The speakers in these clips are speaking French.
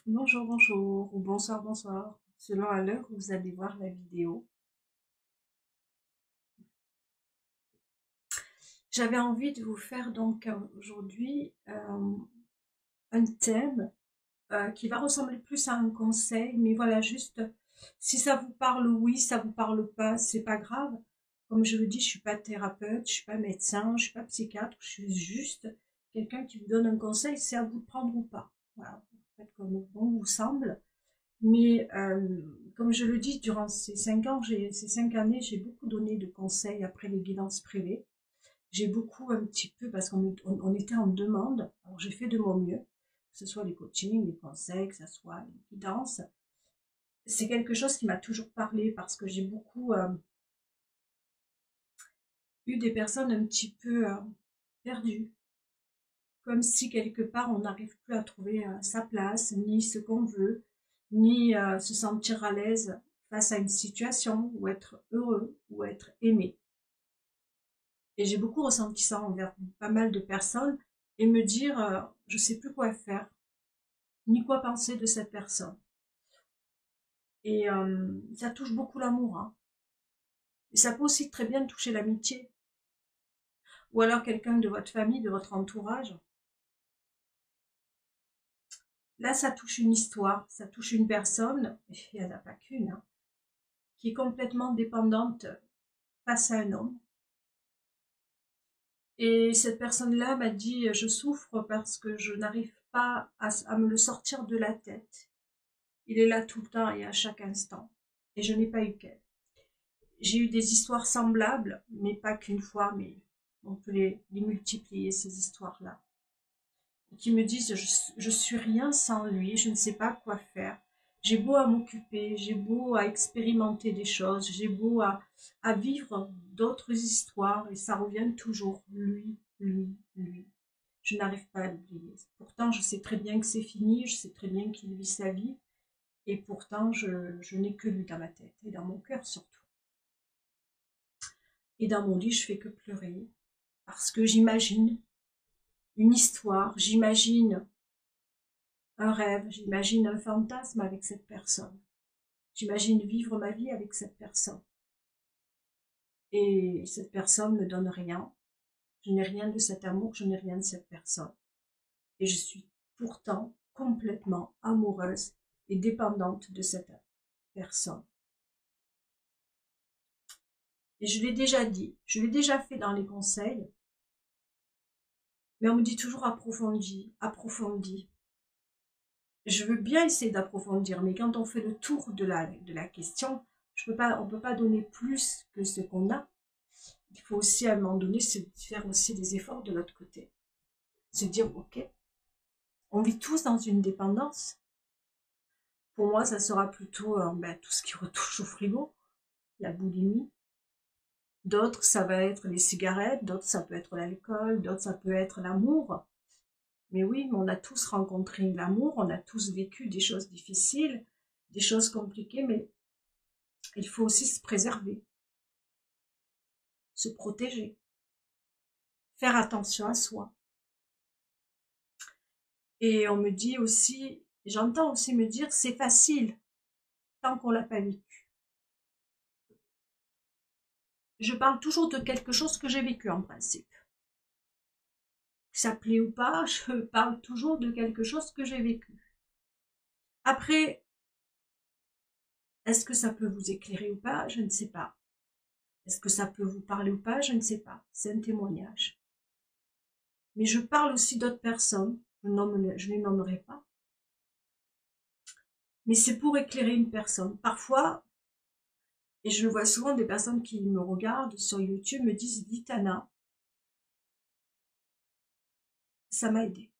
Bonjour, bonjour, ou bonsoir, bonsoir, selon à l'heure où vous allez voir la vidéo. J'avais envie de vous faire donc aujourd'hui un thème qui va ressembler plus à un conseil, mais voilà, juste si ça vous parle, oui, ça vous parle pas, c'est pas grave. Comme je le dis, je suis pas thérapeute, je suis pas médecin, je suis pas psychiatre, je suis juste quelqu'un qui vous donne un conseil, c'est à vous de prendre ou pas. Voilà, vous faites comme bon vous semble. Mais comme je le dis, durant ces 5 ans, ces 5 années, j'ai beaucoup donné de conseils après les guidances privées. J'ai beaucoup un petit peu, parce qu'on était en demande, alors j'ai fait de mon mieux, que ce soit les coachings, les conseils, que ce soit les guidances. C'est quelque chose qui m'a toujours parlé parce que j'ai beaucoup eu des personnes un petit peu perdues, comme si quelque part on n'arrive plus à trouver sa place, ni ce qu'on veut, ni se sentir à l'aise face à une situation, ou être heureux, ou être aimé. Et j'ai beaucoup ressenti ça envers pas mal de personnes, et me dire, je sais plus quoi faire, ni quoi penser de cette personne. Et ça touche beaucoup l'amour, hein. Et ça peut aussi très bien toucher l'amitié, ou alors quelqu'un de votre famille, de votre entourage. Là, ça touche une histoire, ça touche une personne, et il n'y en a pas qu'une, hein, qui est complètement dépendante face à un homme. Et cette personne-là m'a dit, je souffre parce que je n'arrive pas à me le sortir de la tête. Il est là tout le temps et à chaque instant. Et je n'ai pas eu qu'elle. J'ai eu des histoires semblables, mais pas qu'une fois, mais on peut les multiplier, ces histoires-là. Qui me disent, je suis rien sans lui, je ne sais pas quoi faire. J'ai beau à m'occuper, j'ai beau à expérimenter des choses, j'ai beau à vivre d'autres histoires, et ça revient toujours, lui, lui, lui. Je n'arrive pas à l'oublier. Pourtant, je sais très bien que c'est fini, je sais très bien qu'il vit sa vie, et pourtant, je n'ai que lui dans ma tête, et dans mon cœur surtout. Et dans mon lit, je fais que pleurer, parce que j'imagine une histoire, j'imagine un rêve, j'imagine un fantasme avec cette personne. J'imagine vivre ma vie avec cette personne. Et cette personne me donne rien. Je n'ai rien de cet amour, je n'ai rien de cette personne. Et je suis pourtant complètement amoureuse et dépendante de cette personne. Et je l'ai déjà dit, je l'ai déjà fait dans les conseils, mais on me dit toujours approfondis, approfondis. Je veux bien essayer d'approfondir, mais quand on fait le tour de la question, on ne peut pas donner plus que ce qu'on a. Il faut aussi à un moment donné faire aussi des efforts de l'autre côté. Se dire, ok, on vit tous dans une dépendance. Pour moi, ça sera plutôt tout ce qui retouche au frigo, la boulimie. D'autres, ça va être les cigarettes, d'autres, ça peut être l'alcool, d'autres, ça peut être l'amour. Mais oui, on a tous rencontré l'amour, on a tous vécu des choses difficiles, des choses compliquées, mais il faut aussi se préserver, se protéger, faire attention à soi. Et on me dit aussi, j'entends aussi me dire, c'est facile tant qu'on l'a pas vécu. Je parle toujours de quelque chose que j'ai vécu en principe. Que ça plaît ou pas, je parle toujours de quelque chose que j'ai vécu. Après, est-ce que ça peut vous éclairer ou pas? Je ne sais pas. Est-ce que ça peut vous parler ou pas? Je ne sais pas. C'est un témoignage. Mais je parle aussi d'autres personnes. Je ne les nommerai pas. Mais c'est pour éclairer une personne. Parfois, et je vois souvent des personnes qui me regardent sur YouTube me disent, dis Tana, ça m'a aidé.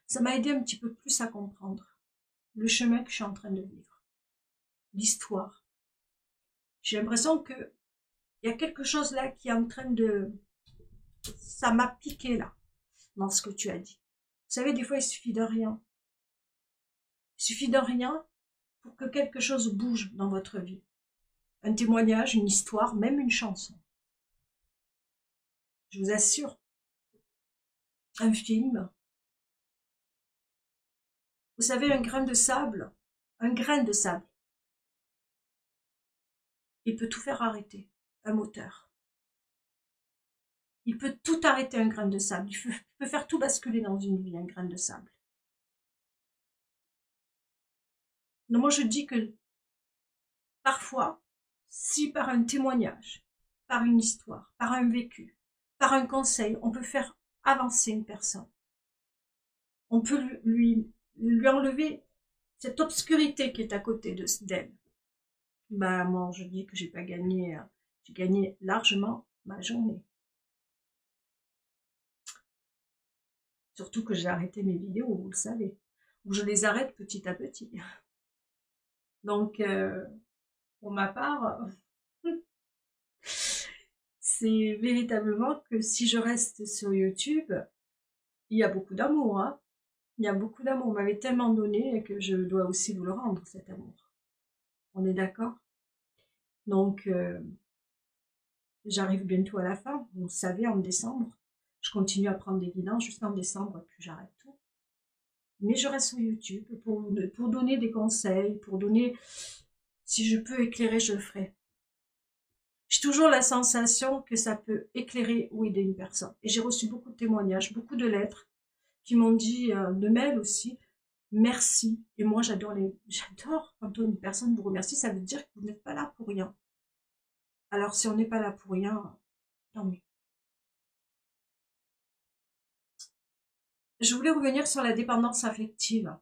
Ça m'a aidé un petit peu plus à comprendre le chemin que je suis en train de vivre, l'histoire. J'ai l'impression que il y a quelque chose là qui est en train de... Ça m'a piqué là, dans ce que tu as dit. Vous savez, des fois, il suffit de rien. Il suffit de rien pour que quelque chose bouge dans votre vie. Un témoignage, une histoire, même une chanson. Je vous assure, un film, Vous savez, un grain de sable, il peut tout faire arrêter, un moteur. Il peut tout arrêter, un grain de sable. Il peut faire tout basculer dans une vie, un grain de sable. Donc moi, je dis que parfois, si par un témoignage, par une histoire, par un vécu, par un conseil, on peut faire avancer une personne, on peut lui enlever cette obscurité qui est à côté d'elle. Bah moi, je dis que j'ai pas gagné, j'ai gagné largement ma journée. Surtout que j'ai arrêté mes vidéos, vous le savez. Ou je les arrête petit à petit. Donc, pour ma part, c'est véritablement que si je reste sur YouTube, il y a beaucoup d'amour, hein. Il y a beaucoup d'amour. On m'avait tellement donné que je dois aussi vous le rendre, cet amour. On est d'accord? Donc, j'arrive bientôt à la fin. Vous le savez, en décembre, je continue à prendre des guidances jusqu'en décembre, et puis j'arrête tout. Mais je reste sur YouTube pour donner des conseils, pour donner, si je peux éclairer, je le ferai. J'ai toujours la sensation que ça peut éclairer ou aider une personne. Et j'ai reçu beaucoup de témoignages, beaucoup de lettres qui m'ont dit, de mails aussi, merci. Et moi, j'adore quand une personne vous remercie, ça veut dire que vous n'êtes pas là pour rien. Alors, si on n'est pas là pour rien, tant mieux. Je voulais revenir sur la dépendance affective.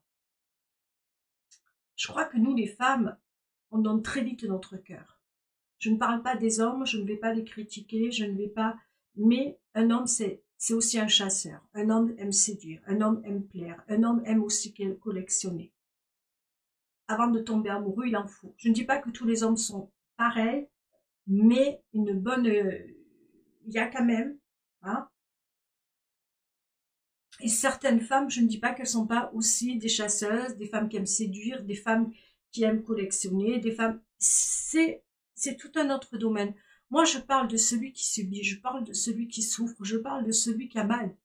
Je crois que nous, les femmes, on donne très vite notre cœur. Je ne parle pas des hommes, je ne vais pas les critiquer, je ne vais pas... Mais un homme, c'est aussi un chasseur. Un homme aime séduire, un homme aime plaire, un homme aime aussi collectionner. Avant de tomber amoureux, il en faut. Je ne dis pas que tous les hommes sont pareils, mais une bonne... il y a quand même... Hein, et certaines femmes, je ne dis pas qu'elles ne sont pas aussi des chasseuses, des femmes qui aiment séduire, des femmes qui aiment collectionner, des femmes... C'est tout un autre domaine. Moi, je parle de celui qui subit, je parle de celui qui souffre, je parle de celui qui a mal.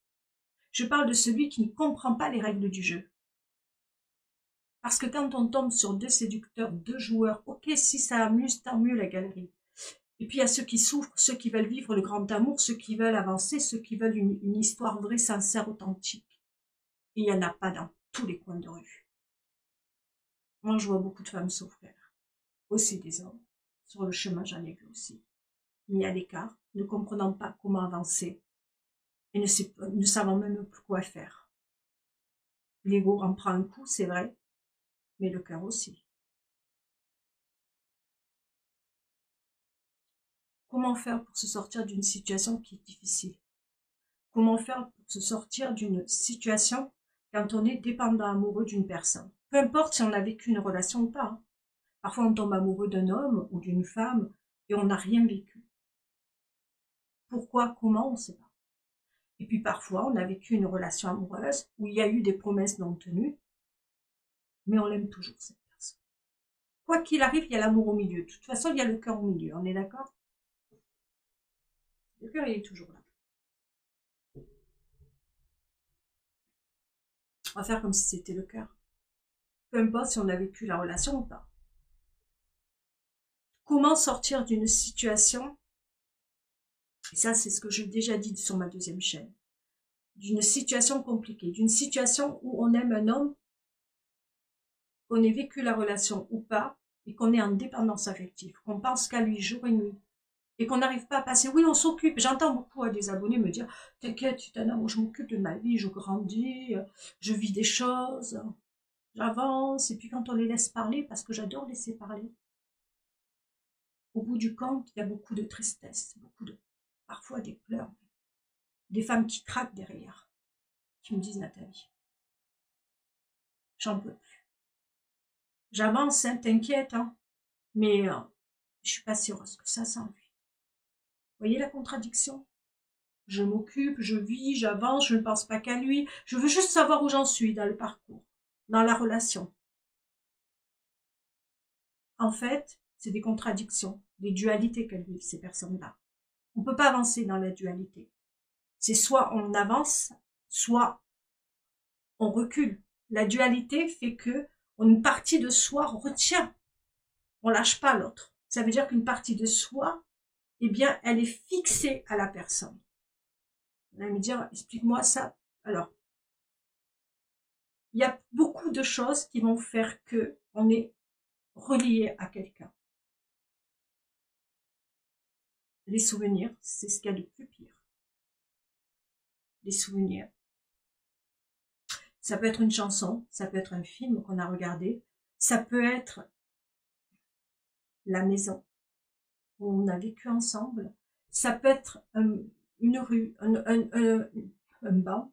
Je parle de celui qui ne comprend pas les règles du jeu. Parce que quand on tombe sur deux séducteurs, deux joueurs, ok, si ça amuse, tant mieux la galerie. Et puis il y a ceux qui souffrent, ceux qui veulent vivre le grand amour, ceux qui veulent avancer, ceux qui veulent une histoire vraie, sincère, authentique. Et il n'y en a pas dans tous les coins de rue. Moi, je vois beaucoup de femmes souffrir. Aussi des hommes. Sur le chemin, j'en ai vu aussi. Mis à l'écart, ne comprenant pas comment avancer. Et ne savant même plus quoi faire. L'ego en prend un coup, c'est vrai, mais le cœur aussi. Comment faire pour se sortir d'une situation qui est difficile? Comment faire pour se sortir d'une situation quand on est dépendant amoureux d'une personne? Peu importe si on a vécu une relation ou pas. Hein. Parfois on tombe amoureux d'un homme ou d'une femme et on n'a rien vécu. Pourquoi, comment, on ne sait pas. Et puis parfois on a vécu une relation amoureuse où il y a eu des promesses non tenues, mais on l'aime toujours cette personne. Quoi qu'il arrive, il y a l'amour au milieu. De toute façon, il y a le cœur au milieu, on est d'accord? Le cœur, il est toujours là. On va faire comme si c'était le cœur. Peu importe si on a vécu la relation ou pas. Comment sortir d'une situation, et ça c'est ce que j'ai déjà dit sur ma deuxième chaîne, d'une situation compliquée, d'une situation où on aime un homme, qu'on ait vécu la relation ou pas, et qu'on est en dépendance affective, qu'on pense qu'à lui jour et nuit, et qu'on n'arrive pas à passer. Oui, on s'occupe. J'entends beaucoup à des abonnés me dire « T'inquiète, moi je m'occupe de ma vie, je grandis, je vis des choses, j'avance. » Et puis quand on les laisse parler, parce que j'adore laisser parler, au bout du compte, il y a beaucoup de tristesse, parfois des pleurs, des femmes qui craquent derrière, qui me disent « Nathalie, j'en peux plus. J'avance, hein, t'inquiète, hein, mais je suis pas si heureuse que ça sans lui. » Vous voyez la contradiction? Je m'occupe, je vis, j'avance, je ne pense pas qu'à lui. Je veux juste savoir où j'en suis dans le parcours, dans la relation. En fait, c'est des contradictions, des dualités qu'elles vivent, ces personnes-là. On ne peut pas avancer dans la dualité. C'est soit on avance, soit on recule. La dualité fait que une partie de soi retient. On lâche pas l'autre. Ça veut dire qu'une partie de soi, eh bien, elle est fixée à la personne. Vous allez me dire, explique-moi ça. Alors, il y a beaucoup de choses qui vont faire que on est relié à quelqu'un. Les souvenirs, c'est ce qu'il y a de plus pire. Les souvenirs. Ça peut être une chanson, ça peut être un film qu'on a regardé, ça peut être la maison où on a vécu ensemble, ça peut être une rue, un banc.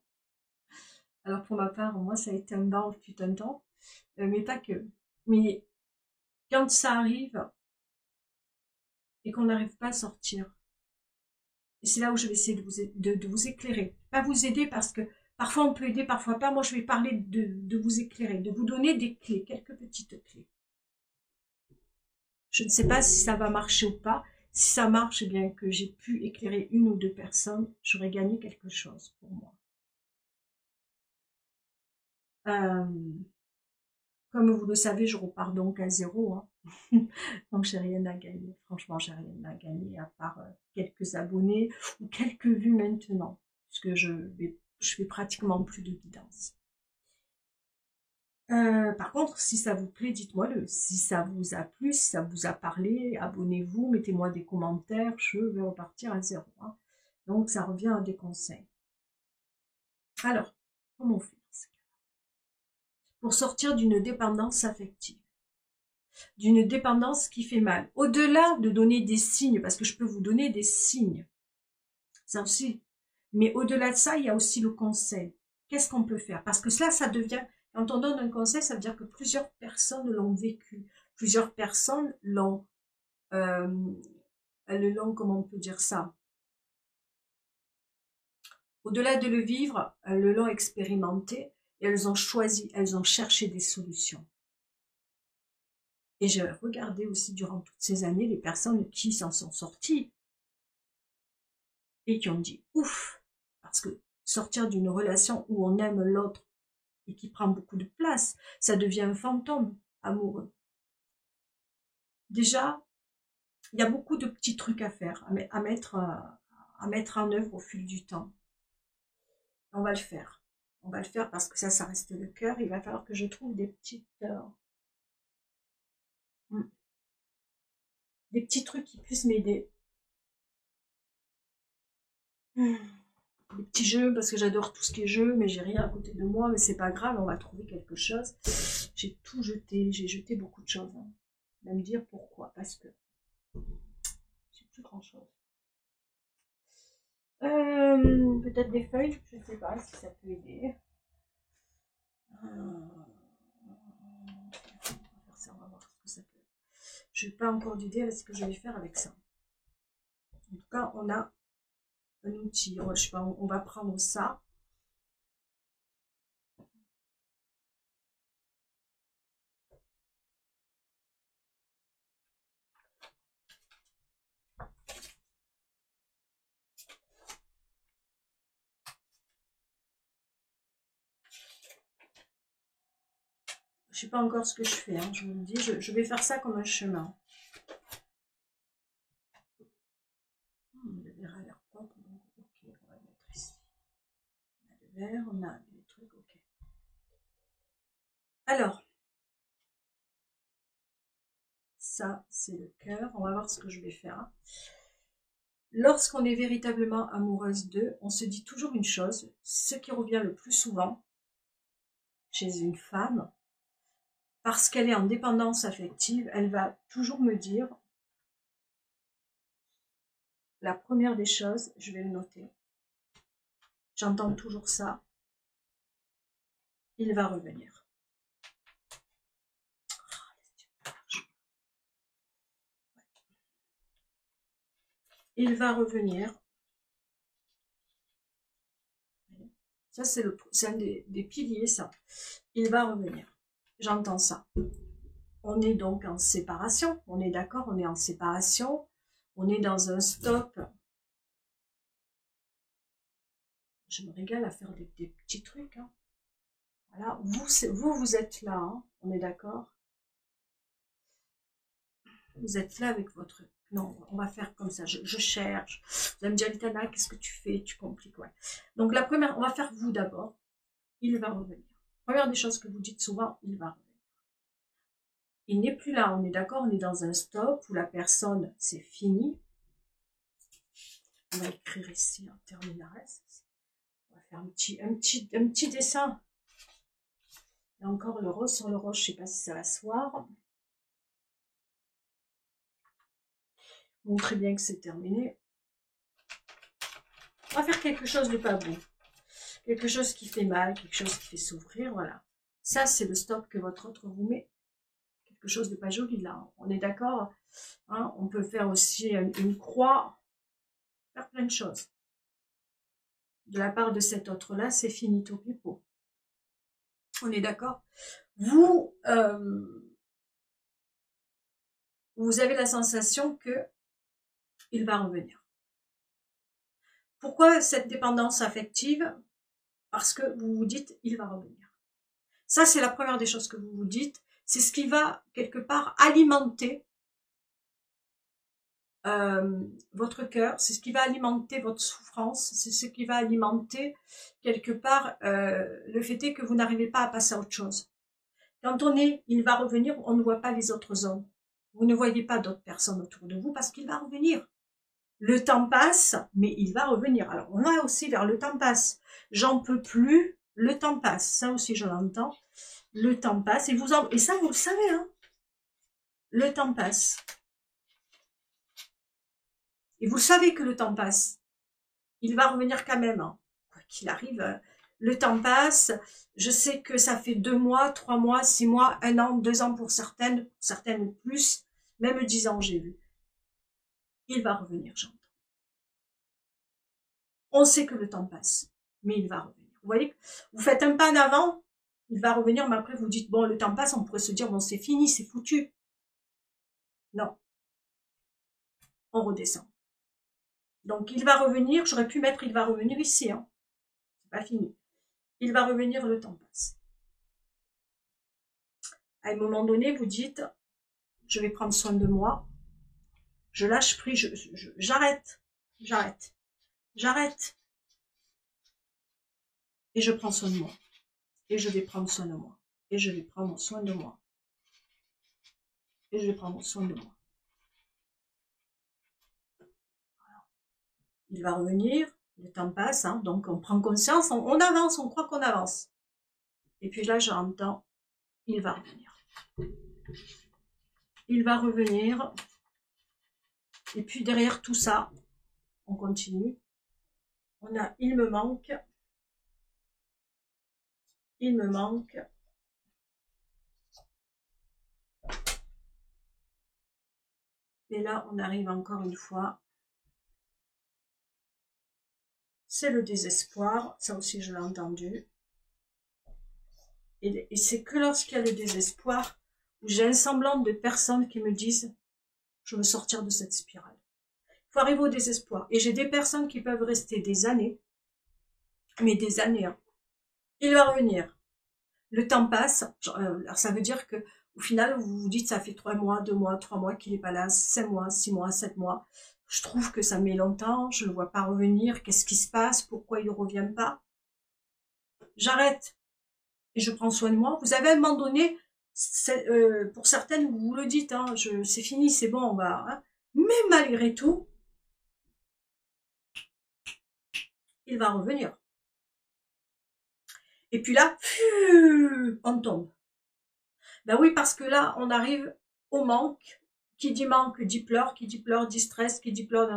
Alors pour ma part, moi ça a été un banc fut un temps, mais pas que. Mais quand ça arrive et qu'on n'arrive pas à sortir, et c'est là où je vais essayer de vous éclairer. Pas vous aider parce que parfois on peut aider, parfois pas. Moi je vais parler de vous éclairer, de vous donner des clés, quelques petites clés. Je ne sais pas si ça va marcher ou pas. Si ça marche, eh bien que j'ai pu éclairer une ou deux personnes, j'aurais gagné quelque chose pour moi. Comme vous le savez, je repars donc à zéro. Hein. Donc j'ai rien à gagner. Franchement, j'ai rien à gagner à part quelques abonnés ou quelques vues maintenant, puisque je fais pratiquement plus de guidance. Par contre, si ça vous plaît, dites-moi-le. Si ça vous a plu, si ça vous a parlé, abonnez-vous, mettez-moi des commentaires, je vais repartir à zéro. Hein. Donc, ça revient à des conseils. Alors, comment on fait dans ce cas? Pour sortir d'une dépendance affective, d'une dépendance qui fait mal. Au-delà de donner des signes, parce que je peux vous donner des signes, ça aussi. Mais au-delà de ça, il y a aussi le conseil. Qu'est-ce qu'on peut faire? Parce que cela, ça devient... Quand on donne un conseil, ça veut dire que plusieurs personnes l'ont vécu. Plusieurs personnes l'ont... comment on peut dire ça? Au-delà de le vivre, elles l'ont expérimenté et elles ont choisi, elles ont cherché des solutions. Et j'ai regardé aussi durant toutes ces années les personnes qui s'en sont sorties et qui ont dit ouf, parce que sortir d'une relation où on aime l'autre et qui prend beaucoup de place, ça devient un fantôme amoureux. Déjà, il y a beaucoup de petits trucs à faire, à mettre en œuvre au fil du temps. On va le faire. On va le faire parce que ça reste le cœur. Il va falloir que je trouve des petits trucs qui puissent m'aider. Des petits jeux, parce que j'adore tout ce qui est jeu, mais j'ai rien à côté de moi, mais c'est pas grave, on va trouver quelque chose. J'ai tout jeté, j'ai jeté beaucoup de choses. Hein. On va me dire pourquoi, parce que j'ai plus grand chose. Peut-être des feuilles, je sais pas si ça peut aider. On va voir ce que ça peut. Je n'ai pas encore d'idée à ce que je vais faire avec ça. En tout cas, on a un outil. Je sais pas, on va prendre ça. Je sais pas encore ce que je fais, hein, je vous le dis, je vais faire ça comme un chemin. Le verre a l'air propre, donc ok, on va le mettre ici. On a le verre, on a des trucs, ok. Alors, ça c'est le cœur, on va voir ce que je vais faire. Lorsqu'on est véritablement amoureuse d'eux, on se dit toujours une chose, ce qui revient le plus souvent chez une femme, parce qu'elle est en dépendance affective, elle va toujours me dire, la première des choses, je vais le noter, j'entends toujours ça, il va revenir. Il va revenir. Ça, c'est un des piliers, ça. Il va revenir. J'entends ça. On est donc en séparation. On est d'accord, on est en séparation. On est dans un stop. Je me régale à faire des petits trucs. Hein. Voilà, vous êtes là, hein, on est d'accord? Vous êtes là avec votre... Non, on va faire comme ça, je cherche. Vous allez me dire, Litana, qu'est-ce que tu fais? Tu compliques, ouais. Donc la première, on va faire vous d'abord. Il va revenir. Première des choses que vous dites souvent, il va revenir. Il n'est plus là, on est d'accord, on est dans un stop où la personne, c'est fini. On va écrire ici en terminalis. On va faire un petit dessin. Et encore le rose sur le rose, je ne sais pas si ça va se voir. Montrez bien que c'est terminé. On va faire quelque chose de pas beau. Quelque chose qui fait mal, quelque chose qui fait s'ouvrir, voilà. Ça, c'est le stop que votre autre vous met. Quelque chose de pas joli, là. On est d'accord, hein? On peut faire aussi une croix, faire plein de choses. De la part de cet autre-là, c'est finito pipo. On est d'accord? Vous avez la sensation que il va revenir. Pourquoi cette dépendance affective? Parce que vous vous dites, il va revenir. Ça, c'est la première des choses que vous vous dites. C'est ce qui va, quelque part, alimenter votre cœur. C'est ce qui va alimenter votre souffrance. C'est ce qui va alimenter, quelque part, le fait est que vous n'arrivez pas à passer à autre chose. Quand on est, il va revenir, on ne voit pas les autres hommes. Vous ne voyez pas d'autres personnes autour de vous parce qu'il va revenir. Le temps passe, mais il va revenir. Alors, on va aussi vers le temps passe. J'en peux plus, le temps passe. Ça aussi, je l'entends. Le temps passe. Et ça, vous le savez, hein. Le temps passe. Et vous savez que le temps passe. Il va revenir quand même, hein. Quoi qu'il arrive, le temps passe. Je sais que ça fait 2 mois, 3 mois, 6 mois, 1 an, 2 ans pour certaines plus, même 10 ans, j'ai vu. Il va revenir, j'entends. On sait que le temps passe, mais il va revenir. Vous voyez, vous faites un pas en avant, il va revenir, mais après vous dites, bon, le temps passe, on pourrait se dire, bon, c'est fini, c'est foutu. Non. On redescend. Donc, il va revenir, j'aurais pu mettre, il va revenir ici, hein. C'est pas fini. Il va revenir, le temps passe. À un moment donné, vous dites, je vais prendre soin de moi, je lâche prise, j'arrête, j'arrête. Et je prends soin de moi. Et je vais prendre soin de moi. Et je vais prendre soin de moi. Et je vais prendre soin de moi. Voilà. Il va revenir, le temps passe, hein, donc on prend conscience, on avance, on croit qu'on avance. Et puis là, j'entends, il va revenir. Il va revenir. Et puis derrière tout ça, on continue. On a, il me manque. Il me manque. Et là, on arrive encore une fois. C'est le désespoir. Ça aussi, je l'ai entendu. Et c'est que lorsqu'il y a le désespoir, où j'ai un semblant de personnes qui me disent, je veux sortir de cette spirale. Il faut arriver au désespoir. Et j'ai des personnes qui peuvent rester des années, mais des années. Hein. Il va revenir. Le temps passe. Alors ça veut dire que au final, vous vous dites, ça fait 3 mois, 2 mois, 3 mois qu'il n'est pas là, 5 mois, 6 mois, 7 mois. Je trouve que ça met longtemps, je ne le vois pas revenir. Qu'est-ce qui se passe? Pourquoi il ne revient pas? J'arrête. Et je prends soin de moi. Vous avez à un moment donné, pour certaines, vous vous le dites, hein, c'est fini, c'est bon, on va... Hein. Mais malgré tout, il va revenir. Et puis là, on tombe. Ben oui, parce que là, on arrive au manque. Qui dit manque, dit pleur, qui dit pleur, dit stress, qui dit pleur,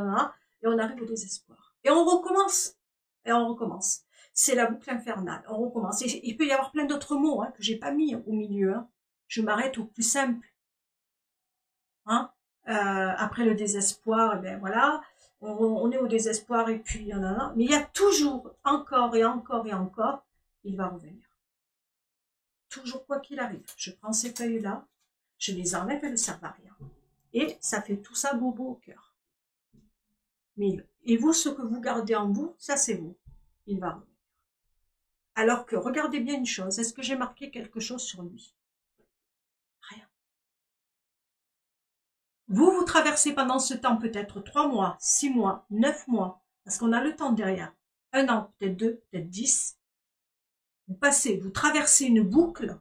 et on arrive au désespoir. Et on recommence. Et on recommence. C'est la boucle infernale. On recommence. Et il peut y avoir plein d'autres mots hein, que j'ai pas mis au milieu. Hein. Je m'arrête au plus simple. Hein après le désespoir, et ben voilà, on est au désespoir et puis mais il y a toujours, encore et encore et encore, il va revenir. Toujours quoi qu'il arrive. Je prends ces feuilles-là, je les enlève, elles ne servent à rien. Et ça fait tout ça bobo au cœur. Mais, et vous, ce que vous gardez en vous, ça c'est vous. Il va revenir. Alors que, regardez bien une chose, est-ce que j'ai marqué quelque chose sur lui? Rien. Vous traversez pendant ce temps peut-être 3 mois, 6 mois, 9 mois, parce qu'on a le temps derrière. 1 an, peut-être 2, peut-être 10. Vous traversez une boucle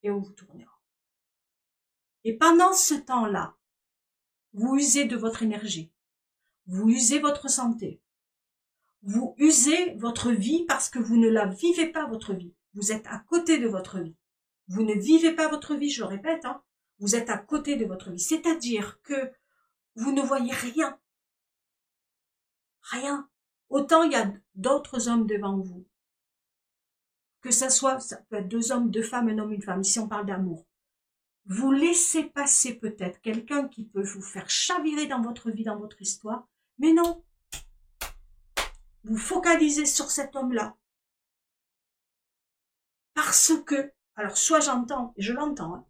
et on vous tournera. Et pendant ce temps-là, vous usez de votre énergie, vous usez votre santé, vous usez votre vie parce que vous ne la vivez pas, votre vie. Vous êtes à côté de votre vie. Vous ne vivez pas votre vie, je le répète, hein. Vous êtes à côté de votre vie. C'est-à-dire que vous ne voyez rien. Rien. Autant il y a d'autres hommes devant vous. Que ça peut être 2 hommes, 2 femmes, 1 homme, 1 femme. Ici, on parle d'amour. Vous laissez passer peut-être quelqu'un qui peut vous faire chavirer dans votre vie, dans votre histoire. Mais non. Vous focalisez sur cet homme-là. Parce que, alors soit j'entends, et je l'entends, hein,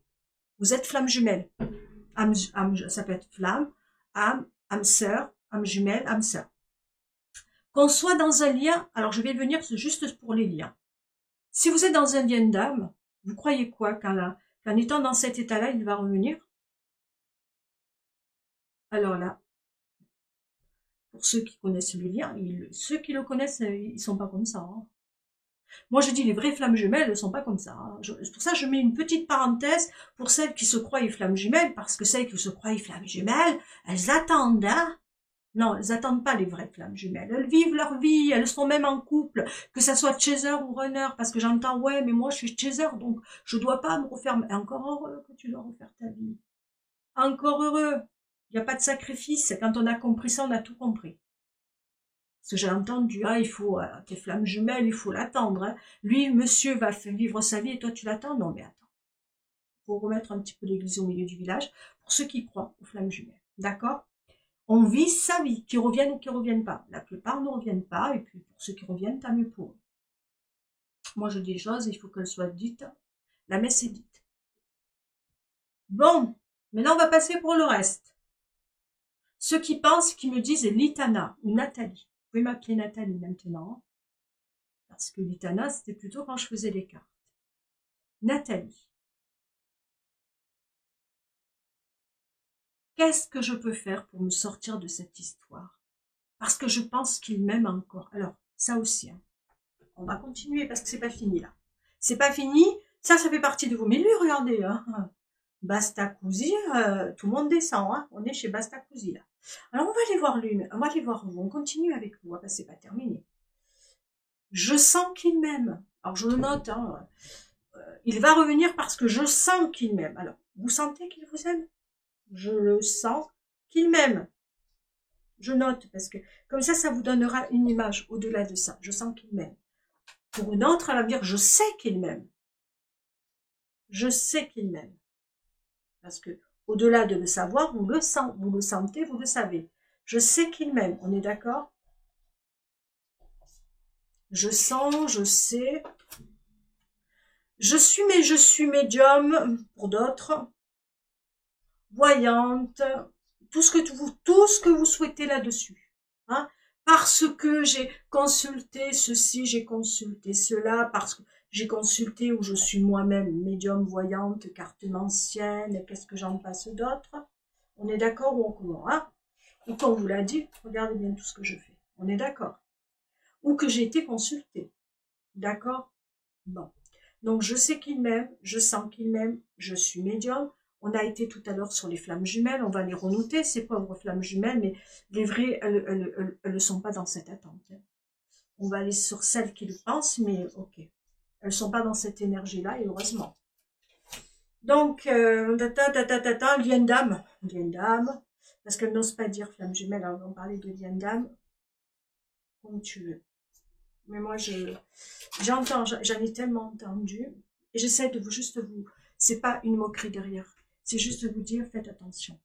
vous êtes flamme jumelle. Ça peut être flamme, âme sœur, âme jumelle, âme sœur. Qu'on soit dans un lien, alors je vais venir juste pour les liens. Si vous êtes dans un lien d'âme, vous croyez quoi qu'en étant dans cet état-là, il va revenir? Alors là, pour ceux qui connaissent le lien, ceux qui le connaissent, ils sont pas comme ça. Hein. Moi, je dis les vraies flammes jumelles ne sont pas comme ça. Hein. Pour ça, je mets une petite parenthèse pour celles qui se croient flammes jumelles, parce que celles qui se croient flammes jumelles, elles attendent. Hein. Non, elles attendent pas les vraies flammes jumelles. Elles vivent leur vie, elles sont même en couple, que ça soit chaser ou runner, parce que j'entends, ouais, mais moi je suis chaser, donc je dois pas me refaire. Encore heureux que tu dois refaire ta vie. Encore heureux. Il n'y a pas de sacrifice. Quand on a compris ça, on a tout compris. Parce que j'ai entendu, ah, il faut, tes flammes jumelles, il faut l'attendre. Hein. Lui, monsieur, va vivre sa vie et toi, tu l'attends. Non, mais attends. Il faut remettre un petit peu l'église au milieu du village pour ceux qui croient aux flammes jumelles. D'accord? On vit sa vie, qu'ils reviennent ou qu'ils reviennent pas. La plupart ne reviennent pas, et puis pour ceux qui reviennent, tant mieux pour eux. Moi, je dis les choses, il faut qu'elles soient dites. La messe est dite. Bon, maintenant on va passer pour le reste. Ceux qui pensent, qui me disent Litana ou Nathalie. Vous pouvez m'appeler Nathalie maintenant. Parce que Litana, c'était plutôt quand je faisais les cartes. Nathalie. Qu'est-ce que je peux faire pour me sortir de cette histoire? Parce que je pense qu'il m'aime encore. Alors, ça aussi. Hein. On va continuer parce que c'est pas fini là. C'est pas fini. Ça fait partie de vous. Mais lui, regardez. Hein. Bastacousi, tout le monde descend. Hein. On est chez Bastacousi là. Alors, on va aller voir lui. On va aller voir vous. On continue avec vous. Hein, parce que c'est pas terminé. Je sens qu'il m'aime. Alors, je le note. Hein. Il va revenir parce que je sens qu'il m'aime. Alors, vous sentez qu'il vous aime? Je le sens qu'il m'aime. Je note parce que comme ça vous donnera une image au-delà de ça. Je sens qu'il m'aime. Pour une autre, elle va me dire, je sais qu'il m'aime. Je sais qu'il m'aime. Parce que au-delà de le savoir, vous le sentez, vous le savez. Je sais qu'il m'aime. On est d'accord? Je sens, je sais. Je suis médium pour d'autres. Voyante. Tout ce que vous souhaitez là-dessus. Hein? Parce que j'ai consulté ceci, j'ai consulté cela, parce que j'ai consulté où je suis moi-même médium, voyante, carte ancienne, qu'est-ce que j'en passe d'autres. On est d'accord ou on comment, hein? Ou quand on vous l'a dit, regardez bien tout ce que je fais. On est d'accord. Ou que j'ai été consultée. D'accord? Bon. Donc je sais qu'il m'aime, je sens qu'il m'aime, je suis médium. On a été tout à l'heure sur les flammes jumelles, on va les renoter, ces pauvres flammes jumelles, mais les vraies, elles ne sont pas dans cette attente. Hein. On va aller sur celles qui le pensent, mais ok. Elles ne sont pas dans cette énergie-là, et heureusement. Donc, lien d'âme, parce qu'elles n'osent pas dire flammes jumelles, alors on va parler de lien d'âme, comme tu veux. Mais moi, j'entends, j'en ai tellement entendu, et j'essaie de c'est pas une moquerie derrière, c'est juste de vous dire, faites attention.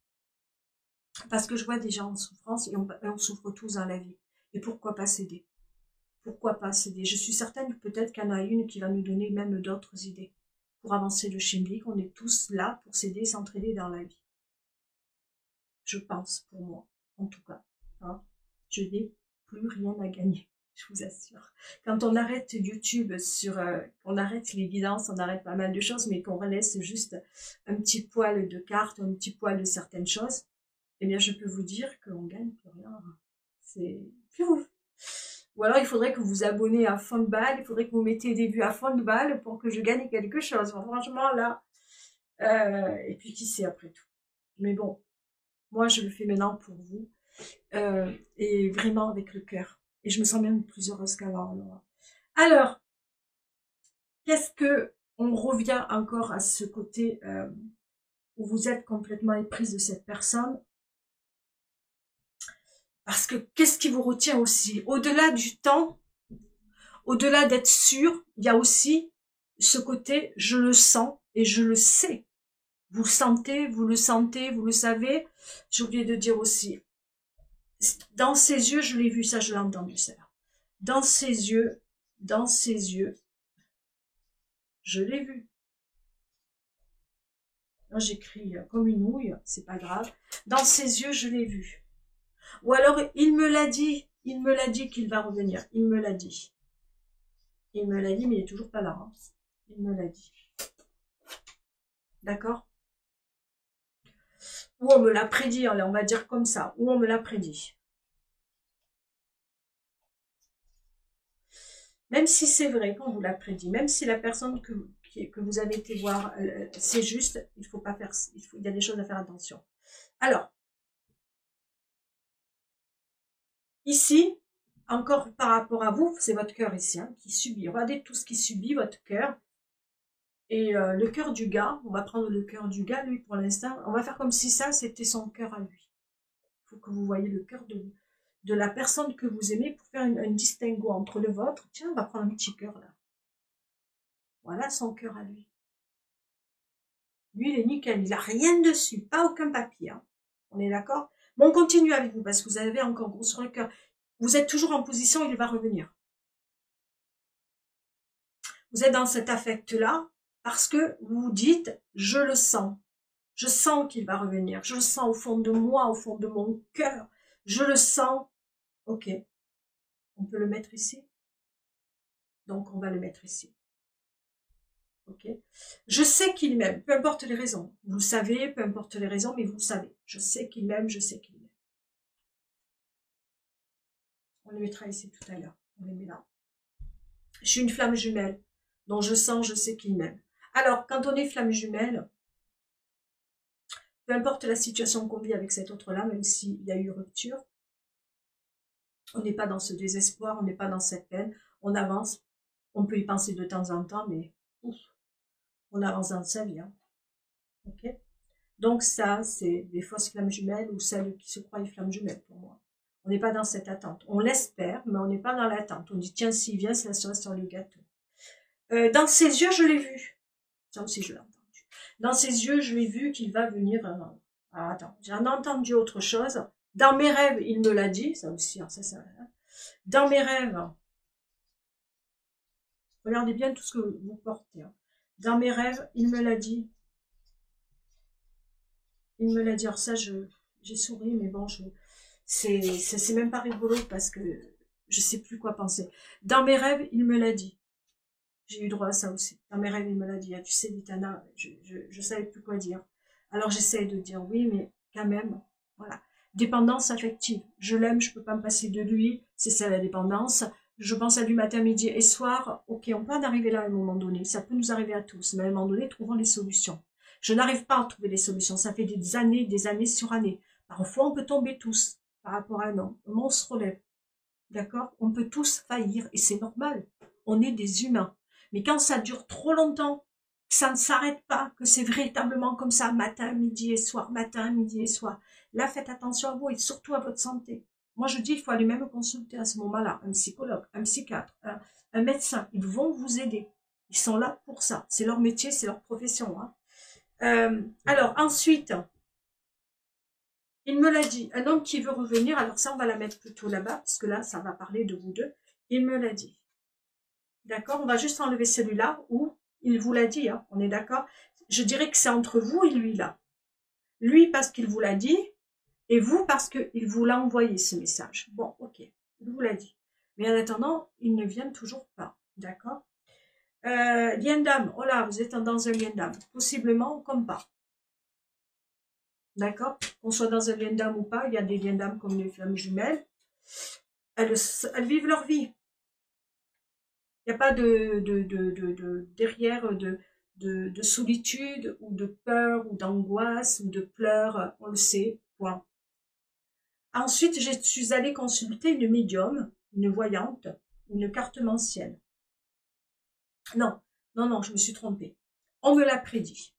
Parce que je vois des gens en souffrance, et on souffre tous dans la vie. Et pourquoi pas céder? Pourquoi pas céder? Je suis certaine que peut-être qu'il y en a une qui va nous donner même d'autres idées. Pour avancer le chimique, on est tous là pour s'aider et s'entraider dans la vie. Je pense, pour moi, en tout cas. Hein, je n'ai plus rien à gagner. je vous assure. Quand on arrête YouTube, on arrête les guidances, on arrête pas mal de choses, mais qu'on laisse juste un petit poil de cartes, un petit poil de certaines choses, eh bien, je peux vous dire qu'on gagne plus rien. C'est plus vous. Ou alors, il faudrait que vous vous abonnez à fond de balle, il faudrait que vous mettiez des vues à fond de balle pour que je gagne quelque chose. Bon, franchement, là, et puis qui sait après tout. Mais bon, moi, je le fais maintenant pour vous, et vraiment avec le cœur. Et je me sens même plus heureuse qu'avant. Alors, qu'est-ce que on revient encore à ce côté où vous êtes complètement éprise de cette personne? Parce que qu'est-ce qui vous retient aussi? Au-delà du temps, au-delà d'être sûr, il y a aussi ce côté je le sens et je le sais. Vous le sentez, vous le sentez, vous le savez. J'ai oublié de dire aussi, dans ses yeux, je l'ai vu, ça je l'ai entendu ça. Dans ses yeux, je l'ai vu. Là j'écris comme une ouille, c'est pas grave. Dans ses yeux, je l'ai vu. Ou alors, il me l'a dit qu'il va revenir, il me l'a dit. Il me l'a dit, mais il est toujours pas là. Hein. Il me l'a dit. D'accord? Ou on me l'a prédit, on va dire comme ça. Ou on me l'a prédit. Même si c'est vrai qu'on vous l'a prédit, même si la personne que vous avez été voir, c'est juste, il faut pas faire, il y a des choses à faire attention. Alors, ici, encore par rapport à vous, c'est votre cœur ici hein, qui subit. Regardez tout ce qui subit votre cœur. Et le cœur du gars, on va prendre le cœur du gars, lui pour l'instant, on va faire comme si ça c'était son cœur à lui. Il faut que vous voyez le cœur de la personne que vous aimez pour faire un distinguo entre le vôtre. Tiens, on va prendre un petit cœur là. Voilà son cœur à lui. Lui, il est nickel, il n'a rien dessus, pas aucun papier. Hein. On est d'accord? Bon, on continue avec vous parce que vous avez encore gros sur le cœur. Vous êtes toujours en position, il va revenir. Vous êtes dans cet affect-là parce que vous vous dites, je le sens. Je sens qu'il va revenir. Je le sens au fond de moi, au fond de mon cœur. Je le sens. Ok. On peut le mettre ici. Donc, on va le mettre ici. Ok. Je sais qu'il m'aime, peu importe les raisons. Vous le savez, peu importe les raisons, mais vous le savez. Je sais qu'il m'aime, je sais qu'il m'aime. On le mettra ici tout à l'heure. On les met là. Je suis une flamme jumelle. Donc, je sens, je sais qu'il m'aime. Alors, quand on est flamme jumelle, peu importe la situation qu'on vit avec cet autre-là, même s'il y a eu rupture, on n'est pas dans ce désespoir, on n'est pas dans cette peine, on avance. On peut y penser de temps en temps, mais ouf, on avance dans sa vie. Hein. Okay. Donc ça, c'est des fausses flammes jumelles ou celles qui se croient flammes jumelles pour moi. On n'est pas dans cette attente. On l'espère, mais on n'est pas dans l'attente. On dit, tiens, s'il vient, c'est la cerise sur le gâteau. Dans ses yeux, je l'ai vu. Ça aussi, je l'ai entendu. Dans ses yeux, je l'ai vu qu'il va venir. Ah, attends, j'ai entendu autre chose. Dans mes rêves, il me l'a dit. Ça aussi, hein, ça. Hein. Dans mes rêves, regardez bien tout ce que vous portez. Hein. Dans mes rêves, il me l'a dit. Il me l'a dit. Alors ça, j'ai souri, mais bon, c'est même pas rigolo parce que je sais plus quoi penser. Dans mes rêves, il me l'a dit. J'ai eu droit à ça aussi. Dans mes rêves, il me l'a dit. Ah, tu sais, Vitana, je savais plus quoi dire. Alors j'essaie de dire oui, mais quand même, voilà. Dépendance affective. Je l'aime, je peux pas me passer de lui. C'est ça la dépendance. Je pense à lui matin, midi et soir. Ok, on peut en arriver là à un moment donné. Ça peut nous arriver à tous. Mais à un moment donné, trouvons les solutions. Je n'arrive pas à trouver les solutions. Ça fait des années sur années. Parfois, on peut tomber tous par rapport à un homme. On se relève. D'accord? On peut tous faillir et c'est normal. On est des humains. Mais quand ça dure trop longtemps, que ça ne s'arrête pas, que c'est véritablement comme ça, matin, midi et soir, matin, midi et soir, là, faites attention à vous et surtout à votre santé. Moi, je dis, il faut aller même consulter à ce moment-là un psychologue, un psychiatre, un médecin. Ils vont vous aider. Ils sont là pour ça. C'est leur métier, c'est leur profession. Hein. Alors, ensuite, il me l'a dit. Un homme qui veut revenir, alors ça, on va la mettre plutôt là-bas, parce que là, ça va parler de vous deux. Il me l'a dit. D'accord? On va juste enlever celui-là où il vous l'a dit. Hein, on est d'accord? Je dirais que c'est entre vous et lui, là. Lui, parce qu'il vous l'a dit, et vous, parce qu'il vous l'a envoyé, ce message. Bon, ok. Il vous l'a dit. Mais en attendant, ils ne viennent toujours pas. D'accord? Lien d'âme. Oh là, vous êtes dans un lien d'âme. Possiblement comme pas. D'accord? Qu'on soit dans un lien d'âme ou pas, il y a des liens d'âme comme les flammes jumelles. Elles vivent leur vie. Il n'y a pas derrière de solitude ou de peur ou d'angoisse ou de pleurs. On le sait. Point. Ensuite, je suis allée consulter une médium, une voyante, une cartomancienne. Non, non, non, je me suis trompée. On me l'a prédit.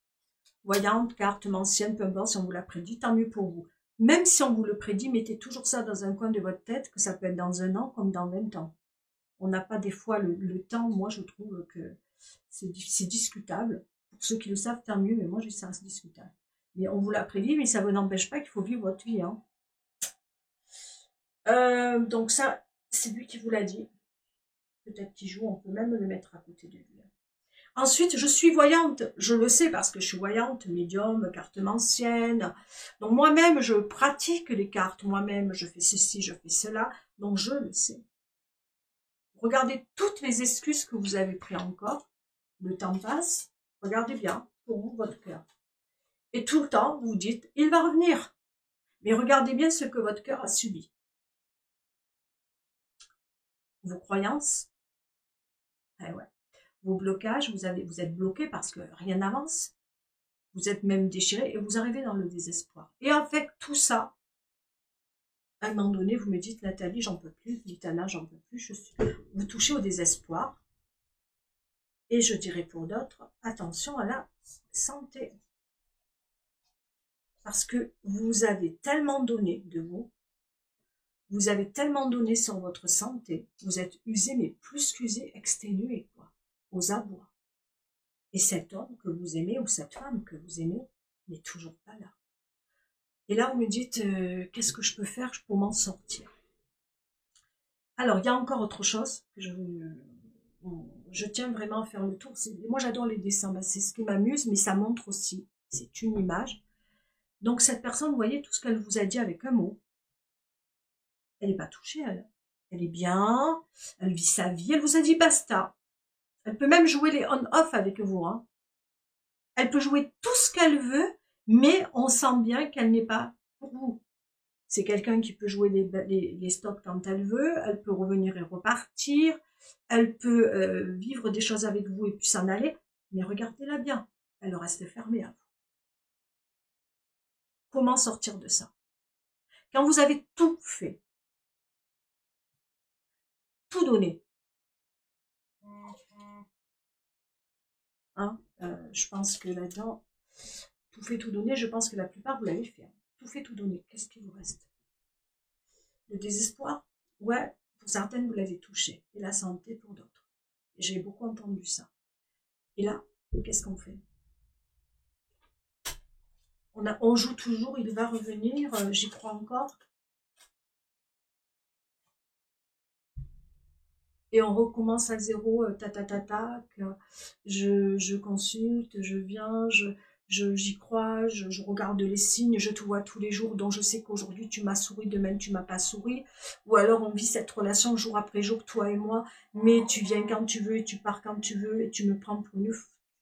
Voyante, cartomancienne, peu importe, si on vous l'a prédit, tant mieux pour vous. Même si on vous le prédit, mettez toujours ça dans un coin de votre tête, que ça peut être dans 1 an comme dans 20 ans. On n'a pas des fois le temps, moi je trouve que c'est discutable. Pour ceux qui le savent, tant mieux, mais moi je sais que ça reste discutable. Mais on vous l'a prédit, mais ça ne n'empêche pas qu'il faut vivre votre vie. Hein. Donc ça, c'est lui qui vous l'a dit. Peut-être qu'il joue, on peut même le mettre à côté de lui. Ensuite, je suis voyante, je le sais parce que je suis voyante, médium, cartomancienne. Donc moi-même, je pratique les cartes, moi-même, je fais ceci, je fais cela, donc je le sais. Regardez toutes les excuses que vous avez prises encore, le temps passe, regardez bien, pour vous, votre cœur. Et tout le temps, vous dites, il va revenir. Mais regardez bien ce que votre cœur a subi. Vos croyances, eh ouais. Vos blocages, vous êtes bloqué parce que rien n'avance. Vous êtes même déchiré et vous arrivez dans le désespoir. Et avec tout ça, à un moment donné, vous me dites, Nathalie, j'en peux plus, Litana, j'en peux plus, vous touchez au désespoir. Et je dirais pour d'autres, attention à la santé. Parce que vous avez tellement donné de vous avez tellement donné sur votre santé, vous êtes usé, mais plus qu'usé, exténué, quoi, aux abois. Et cet homme que vous aimez, ou cette femme que vous aimez, n'est toujours pas là. Et là, vous me dites, qu'est-ce que je peux faire pour m'en sortir? Alors, il y a encore autre chose que je tiens vraiment à faire le tour. Moi, j'adore les dessins, c'est ce qui m'amuse, mais ça montre aussi, c'est une image. Donc, cette personne, vous voyez, tout ce qu'elle vous a dit avec un mot, elle n'est pas touchée, elle. Elle est bien, elle vit sa vie, elle vous a dit basta. Elle peut même jouer les on-off avec vous. Hein. Elle peut jouer tout ce qu'elle veut, mais on sent bien qu'elle n'est pas pour vous. C'est quelqu'un qui peut jouer les stops quand elle veut, elle peut revenir et repartir, elle peut vivre des choses avec vous et puis s'en aller, mais regardez-la bien, elle reste fermée à vous. Comment sortir de ça? Quand vous avez tout fait, tout donné, hein, je pense que là-dedans, tout fait, tout donné, je pense que la plupart vous l'avez fait. Hein. Tout fait, tout donné, qu'est-ce qui vous reste? Le désespoir? Ouais, pour certaines, vous l'avez touché, et la santé pour d'autres. J'ai beaucoup entendu ça. Et là, qu'est-ce qu'on fait? On joue toujours, il va revenir, j'y crois encore. Et on recommence à zéro, je consulte, je viens, j'y crois, je regarde les signes, je te vois tous les jours, donc je sais qu'aujourd'hui tu m'as souri, demain tu m'as pas souri. Ou alors on vit cette relation jour après jour, toi et moi, mais tu viens quand tu veux et tu pars quand tu veux et tu me prends pour une...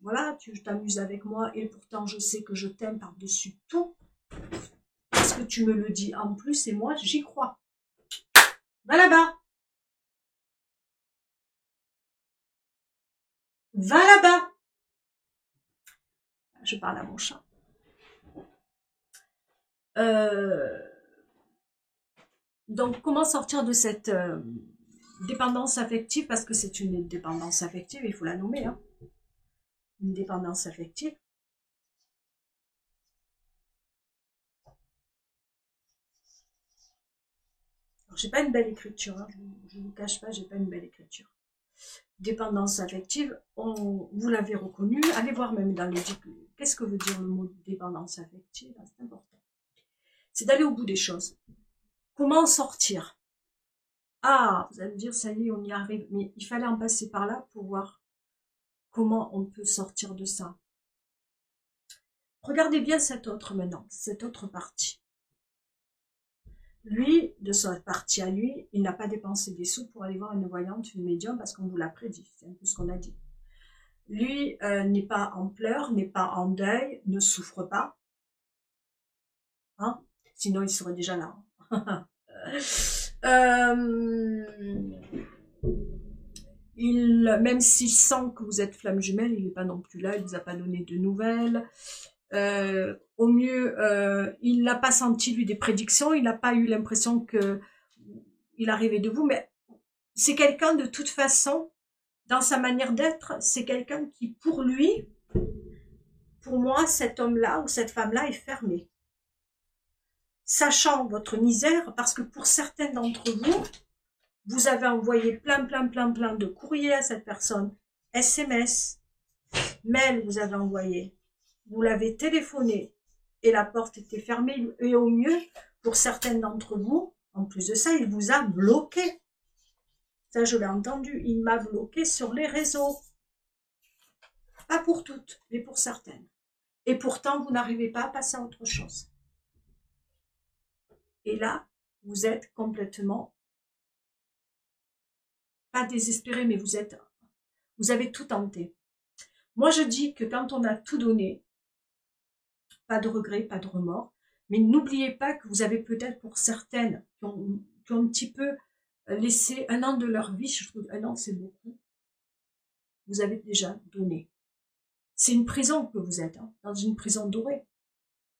Voilà, tu t'amuses avec moi et pourtant je sais que je t'aime par-dessus tout. Parce que tu me le dis en plus et moi j'y crois. Va là-bas. Va là-bas. Je parle à mon chat. Donc, comment sortir de cette dépendance affective? Parce que c'est une dépendance affective, il faut la nommer. Hein. Une dépendance affective. J'ai pas une belle écriture, hein, je ne vous cache pas, j'ai pas une belle écriture. Dépendance affective, vous l'avez reconnu, allez voir même dans le dictionnaire. Qu'est-ce que veut dire le mot dépendance affective? C'est important. C'est d'aller au bout des choses. Comment sortir? Ah, vous allez me dire, ça y est, on y arrive. Mais il fallait en passer par là pour voir comment on peut sortir de ça. Regardez bien cette autre maintenant, cette autre partie. Lui, de sa partie à lui, il n'a pas dépensé des sous pour aller voir une voyante, une médium, parce qu'on vous l'a prédit. C'est un peu ce qu'on a dit. Lui n'est pas en pleurs, n'est pas en deuil, ne souffre pas. Hein, sinon, il serait déjà là. Même s'il sent que vous êtes flamme jumelle, il n'est pas non plus là, il ne vous a pas donné de nouvelles. Au mieux, il n'a pas senti, lui, des prédictions, il n'a pas eu l'impression que il arrivait de vous, mais c'est quelqu'un de toute façon, dans sa manière d'être, c'est quelqu'un qui, pour lui, pour moi, cet homme-là ou cette femme-là est fermé. Sachant votre misère, parce que pour certains d'entre vous, vous avez envoyé plein de courriers à cette personne, SMS, mail vous avez envoyé, vous l'avez téléphoné et la porte était fermée et au mieux, pour certains d'entre vous, en plus de ça, il vous a bloqué. Ça, je l'ai entendu, il m'a bloqué sur les réseaux. Pas pour toutes, mais pour certaines. Et pourtant, vous n'arrivez pas à passer à autre chose. Et là, vous êtes complètement, pas désespéré, mais vous avez tout tenté. Moi, je dis que quand on a tout donné, pas de regrets, pas de remords, mais n'oubliez pas que vous avez peut-être pour certaines qui ont un petit peu laissé 1 an de leur vie, je trouve 1 an c'est beaucoup, vous avez déjà donné. C'est une prison que vous êtes, hein, dans une prison dorée.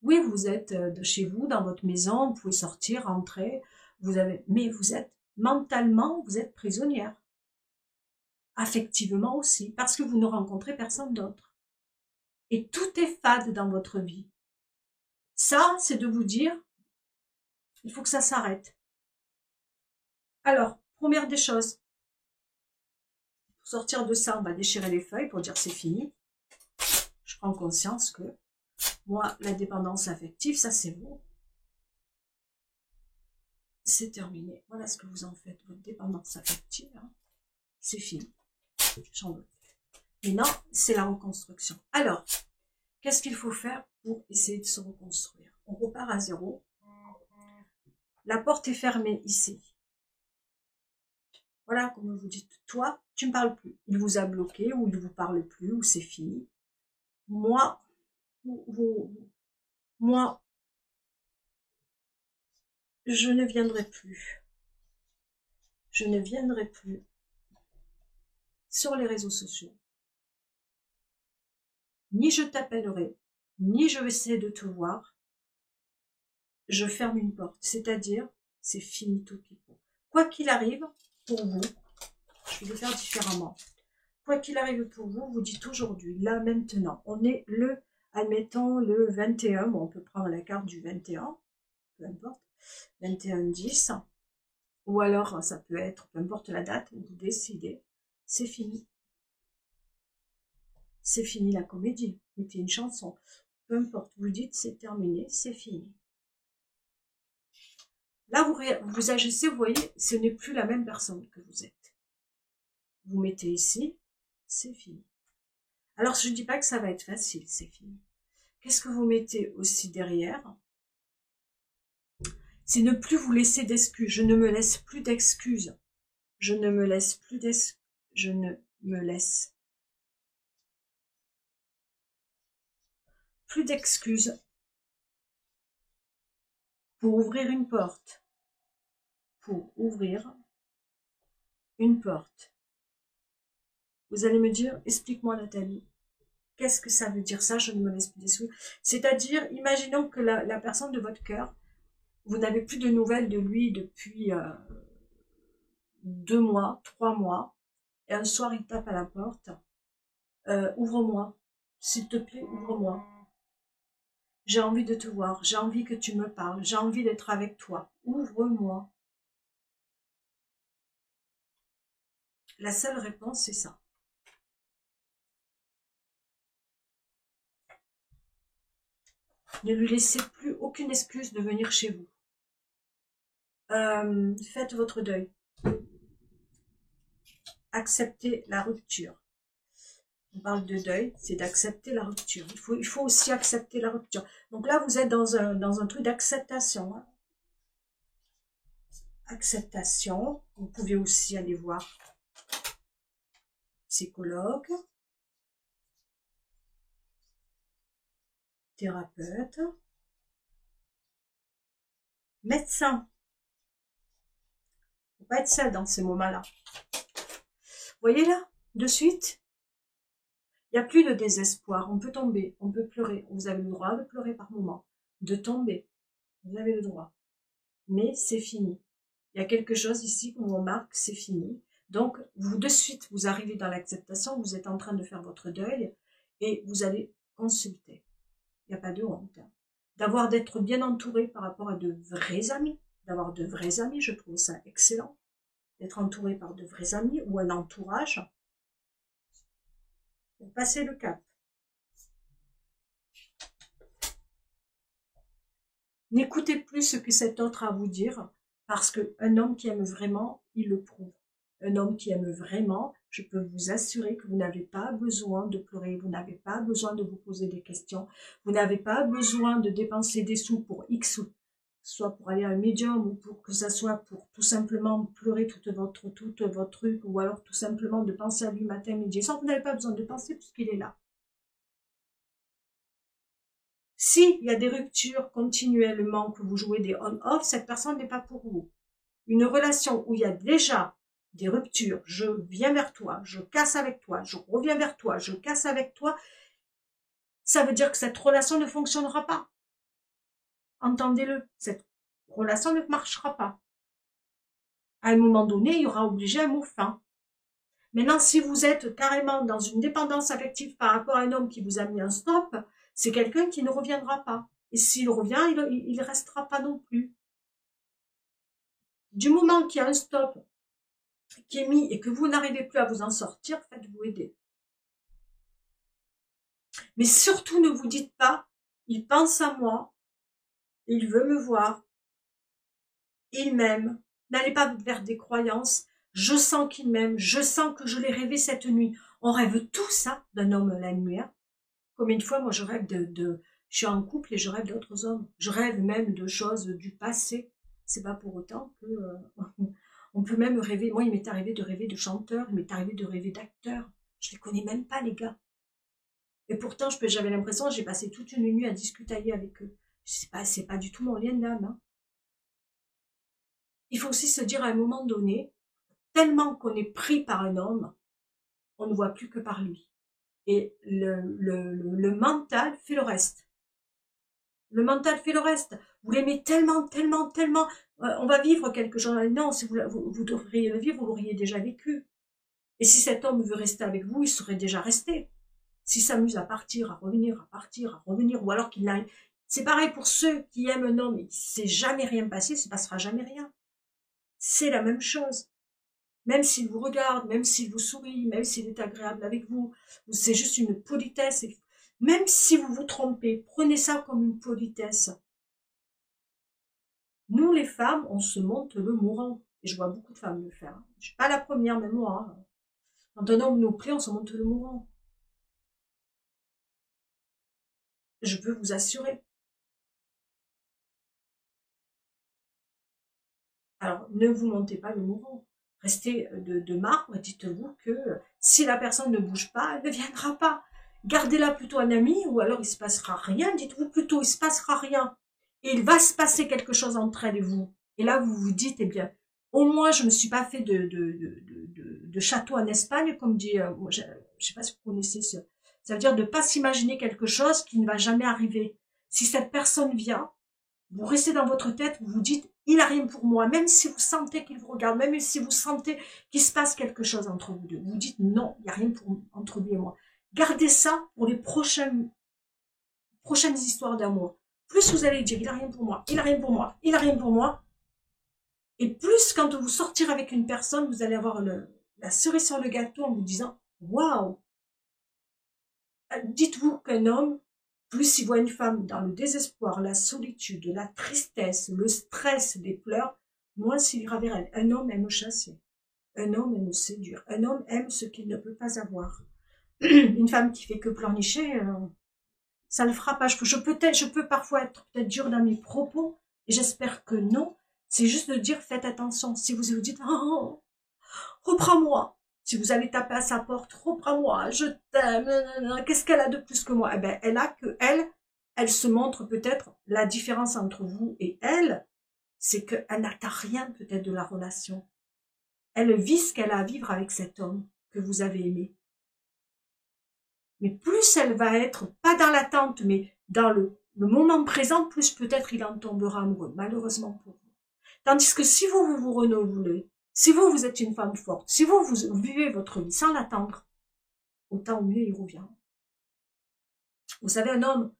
Oui, vous êtes de chez vous, dans votre maison, vous pouvez sortir, rentrer, mais vous êtes mentalement, vous êtes prisonnière. Affectivement aussi, parce que vous ne rencontrez personne d'autre. Et tout est fade dans votre vie. Ça, c'est de vous dire, il faut que ça s'arrête. Alors, première des choses, pour sortir de ça, on va déchirer les feuilles pour dire c'est fini. Je prends conscience que moi, la dépendance affective, ça c'est bon. C'est terminé. Voilà ce que vous en faites, votre dépendance affective. Hein. C'est fini. J'en veux. Maintenant, c'est la reconstruction. Alors, qu'est-ce qu'il faut faire pour essayer de se reconstruire? On repart à zéro. La porte est fermée ici. Voilà, comme vous dites, toi, tu ne me parles plus. Il vous a bloqué, ou il ne vous parle plus, ou c'est fini. Moi, je ne viendrai plus. Je ne viendrai plus sur les réseaux sociaux. Ni je t'appellerai, ni je vais essayer de te voir. Je ferme une porte. C'est-à-dire, c'est finito pico. Quoi qu'il arrive, pour vous, je vais le faire différemment. Quoi qu'il arrive pour vous, vous dites aujourd'hui, là, maintenant, on est admettons, le 21, bon, on peut prendre la carte du 21, peu importe, 21-10, ou alors ça peut être, peu importe la date, vous décidez, c'est fini. C'est fini la comédie, mettez une chanson, peu importe, vous dites c'est terminé, c'est fini. Là, vous agissez, vous voyez, ce n'est plus la même personne que vous êtes. Vous mettez ici, c'est fini. Alors, je ne dis pas que ça va être facile, c'est fini. Qu'est-ce que vous mettez aussi derrière? C'est ne plus vous laisser d'excuses. Je ne me laisse plus d'excuses. Je ne me laisse plus d'excuses. Je ne me laisse plus d'excuses pour ouvrir une porte. Pour ouvrir une porte. Vous allez me dire, explique-moi Nathalie, qu'est-ce que ça veut dire ça, je ne me laisse plus d'excuses? C'est-à-dire, imaginons que la personne de votre cœur, vous n'avez plus de nouvelles de lui depuis 2 mois, 3 mois, et un soir il tape à la porte, ouvre-moi, s'il te plaît, ouvre-moi. J'ai envie de te voir, j'ai envie que tu me parles, j'ai envie d'être avec toi, ouvre-moi. La seule réponse, c'est ça. Ne lui laissez plus aucune excuse de venir chez vous. Faites votre deuil. Acceptez la rupture. On parle de deuil, c'est d'accepter la rupture. Il faut aussi accepter la rupture. Donc là, vous êtes dans un truc d'acceptation. Hein. acceptation. Vous pouvez aussi aller voir psychologue, thérapeute, médecin. Faut pas être seul dans ces moments-là. Vous voyez là, de suite, il n'y a plus de désespoir. On peut tomber, on peut pleurer. Vous avez le droit de pleurer par moment, de tomber. Vous avez le droit. Mais c'est fini. Il y a quelque chose ici qu'on remarque, c'est fini. Donc, vous de suite, vous arrivez dans l'acceptation, vous êtes en train de faire votre deuil et vous allez consulter. Il n'y a pas de honte. D'être bien entouré par rapport à de vrais amis. D'avoir de vrais amis, je trouve ça excellent. D'être entouré par de vrais amis ou un entourage pour passer le cap. N'écoutez plus ce que cet autre a à vous dire, parce qu'un homme qui aime vraiment, il le prouve. Un homme qui aime vraiment, je peux vous assurer que vous n'avez pas besoin de pleurer, vous n'avez pas besoin de vous poser des questions, vous n'avez pas besoin de dépenser des sous pour X, soit pour aller à un médium, ou pour que ça soit pour tout simplement pleurer tout votre truc, ou alors tout simplement de penser à lui matin, midi et soir. Vous n'avez pas besoin de penser puisqu'il est là. S'il y a des ruptures continuellement, que vous jouez des on-off, cette personne n'est pas pour vous. Une relation où il y a déjà des ruptures, je viens vers toi, je casse avec toi, je reviens vers toi, je casse avec toi, ça veut dire que cette relation ne fonctionnera pas. Entendez-le, cette relation ne marchera pas. À un moment donné, il y aura obligé un mot fin. Maintenant, si vous êtes carrément dans une dépendance affective par rapport à un homme qui vous a mis un stop, c'est quelqu'un qui ne reviendra pas. Et s'il revient, il ne restera pas non plus. Du moment qu'il y a un stop qui est mis et que vous n'arrivez plus à vous en sortir, faites-vous aider. Mais surtout, ne vous dites pas, il pense à moi, il veut me voir, il m'aime. N'allez pas vers des croyances, je sens qu'il m'aime, je sens que je l'ai rêvé cette nuit. On rêve tout ça d'un homme la nuit. Combien de fois, moi, je rêve je suis en couple et je rêve d'autres hommes. Je rêve même de choses du passé. C'est pas pour autant que on peut même rêver. Moi, il m'est arrivé de rêver de chanteurs, il m'est arrivé de rêver d'acteurs. Je les connais même pas, les gars. Et pourtant, j'avais l'impression que j'ai passé toute une nuit à discuter avec eux. C'est pas du tout mon lien d'âme. Hein. Il faut aussi se dire à un moment donné, tellement qu'on est pris par un homme, on ne voit plus que par lui. Et le mental fait le reste. Le mental fait le reste. Vous l'aimez tellement, tellement, tellement. On va vivre quelque chose. Non, si vous devriez le vivre, vous l'auriez déjà vécu. Et si cet homme veut rester avec vous, il serait déjà resté. S'il s'amuse à partir, à revenir, ou alors qu'il n'aille. C'est pareil pour ceux qui aiment un homme et qui ne s'est jamais rien passé, il ne se passera jamais rien. C'est la même chose. Même s'il vous regarde, même s'il vous sourit, même s'il est agréable avec vous, c'est juste une politesse. Même si vous vous trompez, prenez ça comme une politesse. Nous, les femmes, on se monte le mourant. Et je vois beaucoup de femmes le faire. Je ne suis pas la première, même moi. Quand un homme nous plaît, on se monte le mourant. Je peux vous assurer. Alors, ne vous montez pas le mourant. Restez de marbre et dites-vous que si la personne ne bouge pas, elle ne viendra pas. Gardez-la plutôt un ami ou alors il ne se passera rien. Dites-vous plutôt, il ne se passera rien. Et il va se passer quelque chose entre elle et vous. Et là, vous vous dites, eh bien, au moins, je ne me suis pas fait de château en Espagne, comme dit, je ne sais pas si vous connaissez ça. Ça veut dire de ne pas s'imaginer quelque chose qui ne va jamais arriver. Si cette personne vient, vous restez dans votre tête, vous vous dites, il n'a rien pour moi, même si vous sentez qu'il vous regarde, même si vous sentez qu'il se passe quelque chose entre vous deux. Vous dites, non, il n'y a rien entre lui et moi. Gardez ça pour les prochaines histoires d'amour. Plus vous allez dire, il n'a rien pour moi, il n'a rien pour moi, il n'a rien pour moi. Et plus quand vous sortirez avec une personne, vous allez avoir la cerise sur le gâteau en vous disant, waouh. Dites-vous qu'un homme, plus il voit une femme dans le désespoir, la solitude, la tristesse, le stress, les pleurs, moins s'il ira vers elle. Un homme aime chasser. Un homme aime séduire. Un homme aime ce qu'il ne peut pas avoir. Une femme qui fait que pleurnicher, ça ne le fera pas. Je peux parfois être peut-être dure dans mes propos, et j'espère que non. C'est juste de dire, faites attention. Si vous vous dites, oh, reprends-moi. Si vous allez taper à sa porte, reprends-moi, je t'aime, qu'est-ce qu'elle a de plus que moi? Eh ben, elle a que elle se montre peut-être la différence entre vous et elle, c'est qu'elle n'attend rien peut-être de la relation. Elle vit ce qu'elle a à vivre avec cet homme que vous avez aimé. Mais plus elle va être, pas dans l'attente, mais dans le moment présent, plus peut-être il en tombera amoureux, malheureusement pour vous. Tandis que si vous renouvelez, si vous êtes une femme forte, si vous vivez votre vie sans l'attendre, autant au mieux il revient. Vous savez, un homme,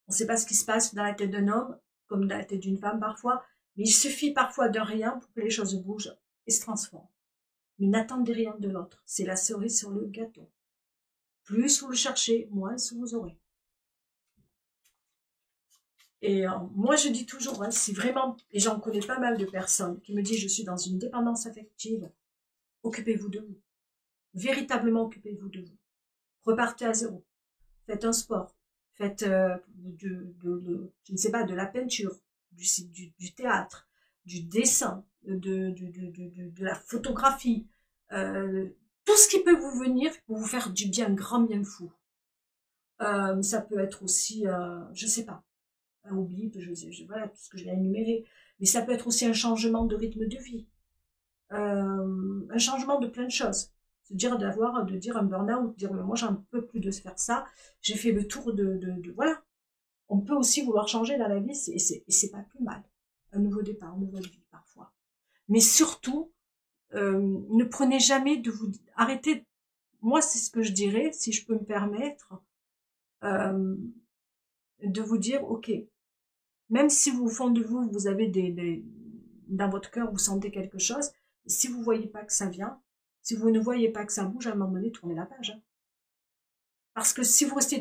on ne sait pas ce qui se passe dans la tête d'un homme, comme dans la tête d'une femme parfois, mais il suffit parfois d'un rien pour que les choses bougent et se transforment. Mais n'attendez rien de l'autre, c'est la cerise sur le gâteau. Plus vous le cherchez, moins vous aurez. Et moi, je dis toujours, hein, si vraiment, et j'en connais pas mal de personnes qui me disent, je suis dans une dépendance affective, occupez-vous de vous. Véritablement, occupez-vous de vous. Repartez à zéro. Faites un sport. Faites, je ne sais pas, de la peinture, du théâtre, du dessin, de la photographie, tout ce qui peut vous venir pour vous faire du bien, grand bien fou. Ça peut être aussi, je sais pas, un oubli, voilà, tout ce que je viens d'énumérer, mais ça peut être aussi un changement de rythme de vie, un changement de plein de choses. De dire un burn-out, dire mais moi j'en peux plus de se faire ça, j'ai fait le tour voilà. On peut aussi vouloir changer dans la vie, et c'est pas plus mal. Un nouveau départ, une nouvelle vie parfois. Mais surtout, ne prenez jamais de vous arrêtez. Moi c'est ce que je dirais, si je peux me permettre, de vous dire ok, même si au fond de vous, vous avez dans votre cœur, vous sentez quelque chose, si vous voyez pas que ça vient, si vous ne voyez pas que ça bouge, à un moment donné, tournez la page. Hein. Parce que si vous restez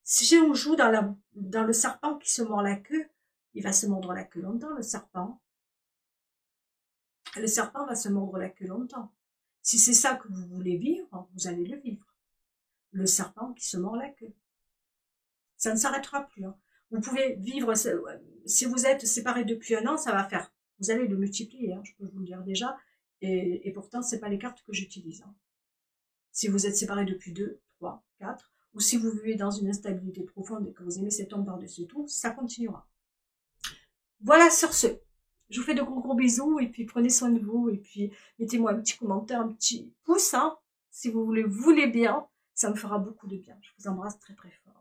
si on joue dans le serpent qui se mord la queue, il va se mordre la queue longtemps, le serpent. Le serpent va se mordre la queue longtemps. Si c'est ça que vous voulez vivre, vous allez le vivre. Le serpent qui se mord la queue. Ça ne s'arrêtera plus. Hein. Vous pouvez vivre, si vous êtes séparés depuis 1 an, ça va faire. Vous allez le multiplier, hein, je peux vous le dire déjà. Et pourtant, c'est pas les cartes que j'utilise. Hein. Si vous êtes séparés depuis 2, 3, 4, ou si vous vivez dans une instabilité profonde et que vous aimez cet homme par-dessus tout, ça continuera. Voilà sur ce. Je vous fais de gros bisous et puis prenez soin de vous et puis mettez-moi un petit commentaire, un petit pouce, hein, si vous voulez bien. Ça me fera beaucoup de bien. Je vous embrasse très très fort.